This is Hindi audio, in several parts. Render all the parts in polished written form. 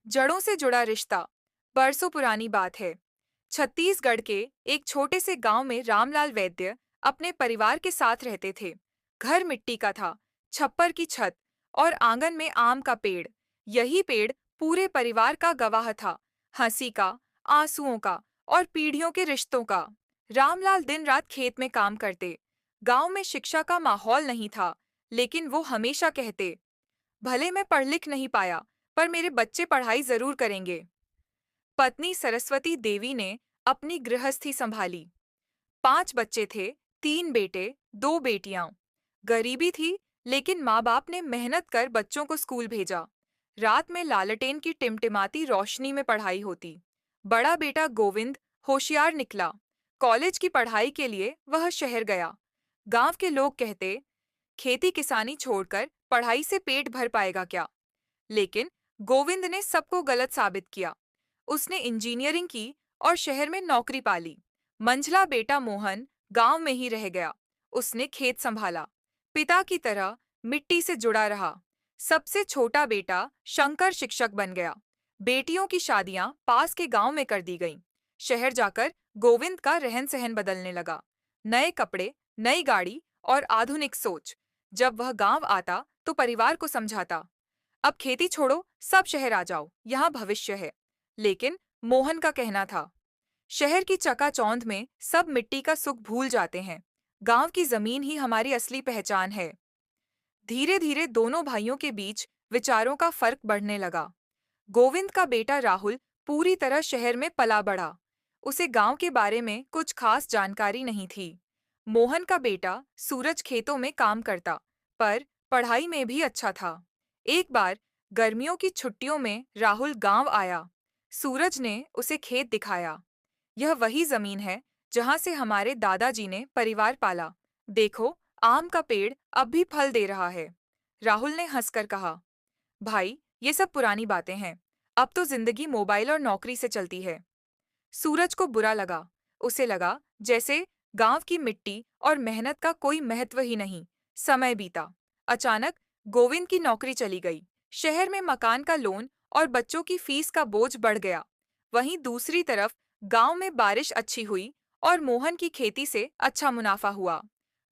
जड़ों से जुड़ा रिश्ता बरसों पुरानी बात है। छत्तीसगढ़ के एक छोटे से गांव में रामलाल वैद्य अपने परिवार के साथ रहते थे। घर मिट्टी का था, छप्पर की छत और आंगन में आम का पेड़। यही पेड़ पूरे परिवार का गवाह था, हंसी का, आंसुओं का और पीढ़ियों के रिश्तों का। रामलाल दिन रात खेत में काम करते। गांव में शिक्षा का माहौल नहीं था, लेकिन वो हमेशा कहते, भले मैं पढ़ लिख नहीं पाया, पर मेरे बच्चे पढ़ाई जरूर करेंगे। पत्नी सरस्वती देवी ने अपनी गृहस्थी संभाली। 5 बच्चे थे, 3 बेटे, 2 बेटियां। गरीबी थी, लेकिन माँ बाप ने मेहनत कर बच्चों को स्कूल भेजा। रात में लालटेन की टिमटिमाती रोशनी में पढ़ाई होती। बड़ा बेटा गोविंद होशियार निकला। कॉलेज की पढ़ाई के लिए वह शहर गया। गांव के लोग कहते, खेती किसानी छोड़कर पढ़ाई से पेट भर पाएगा क्या? लेकिन गोविंद ने सबको गलत साबित किया। उसने इंजीनियरिंग की और शहर में नौकरी पाली। मंझला बेटा मोहन गांव में ही रह गया। उसने खेत संभाला, पिता की तरह मिट्टी से जुड़ा रहा। सबसे छोटा बेटा शंकर शिक्षक बन गया। बेटियों की शादियां पास के गांव में कर दी गईं। शहर जाकर गोविंद का रहन सहन बदलने लगा। नए कपड़े, नई गाड़ी और आधुनिक सोच। जब वह गांव आता तो परिवार को समझाता, अब खेती छोड़ो, सब शहर आ जाओ, यहाँ भविष्य है। लेकिन मोहन का कहना था, शहर की चकाचौंध में सब मिट्टी का सुख भूल जाते हैं। गांव की जमीन ही हमारी असली पहचान है। धीरे धीरे दोनों भाइयों के बीच विचारों का फर्क बढ़ने लगा। गोविंद का बेटा राहुल पूरी तरह शहर में पला बढ़ा। उसे गांव के बारे में कुछ खास जानकारी नहीं थी। मोहन का बेटा सूरज खेतों में काम करता, पर पढ़ाई में भी अच्छा था। एक बार गर्मियों की छुट्टियों में राहुल गांव आया। सूरज ने उसे खेत दिखाया। यह वही जमीन है जहां से हमारे दादाजी ने परिवार पाला। देखो, आम का पेड़ अब भी फल दे रहा है। राहुल ने हंसकर कहा, भाई, ये सब पुरानी बातें हैं। अब तो जिंदगी मोबाइल और नौकरी से चलती है। सूरज को बुरा लगा। उसे लगा जैसे गांव की मिट्टी और मेहनत का कोई महत्व ही नहीं। समय बीता। अचानक गोविंद की नौकरी चली गई। शहर में मकान का लोन और बच्चों की फीस का बोझ बढ़ गया। वहीं दूसरी तरफ गांव में बारिश अच्छी हुई और मोहन की खेती से अच्छा मुनाफा हुआ।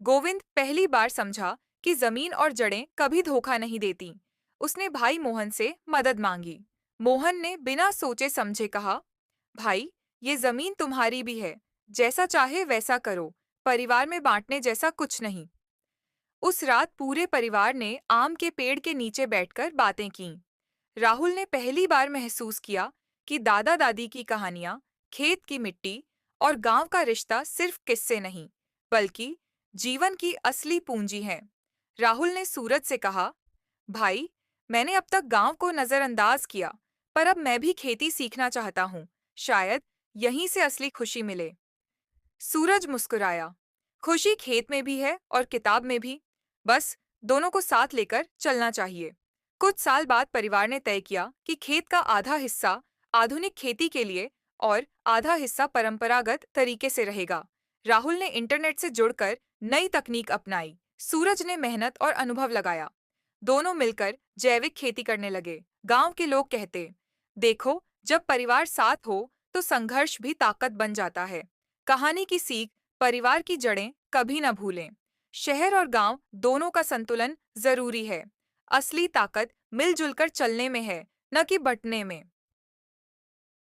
गोविंद पहली बार समझा कि जमीन और जड़ें कभी धोखा नहीं देती। उसने भाई मोहन से मदद मांगी। मोहन ने बिना सोचे समझे कहा, भाई, ये जमीन तुम्हारी भी है। जैसा चाहे वैसा करो। परिवार में बांटने जैसा कुछ नहीं। उस रात पूरे परिवार ने आम के पेड़ के नीचे बैठकर बातें कीं। राहुल ने पहली बार महसूस किया कि दादा दादी की कहानियां, खेत की मिट्टी और गांव का रिश्ता सिर्फ किस्से नहीं, बल्कि जीवन की असली पूंजी हैं। राहुल ने सूरज से कहा, भाई, मैंने अब तक गांव को नजरअंदाज किया, पर अब मैं भी खेती सीखना चाहता हूँ। शायद यहीं से असली खुशी मिले। सूरज मुस्कुराया, खुशी खेत में भी है और किताब में भी। बस दोनों को साथ लेकर चलना चाहिए। कुछ साल बाद परिवार ने तय किया कि खेत का आधा हिस्सा आधुनिक खेती के लिए और आधा हिस्सा परंपरागत तरीके से रहेगा। राहुल ने इंटरनेट से जुड़कर नई तकनीक अपनाई। सूरज ने मेहनत और अनुभव लगाया। दोनों मिलकर जैविक खेती करने लगे। गांव के लोग कहते, देखो, जब परिवार साथ हो तो संघर्ष भी ताकत बन जाता है। कहानी की सीख, परिवार की जड़ें कभी न भूलें। शहर और गांव दोनों का संतुलन जरूरी है। असली ताकत मिलजुल कर चलने में है, न कि बंटने में।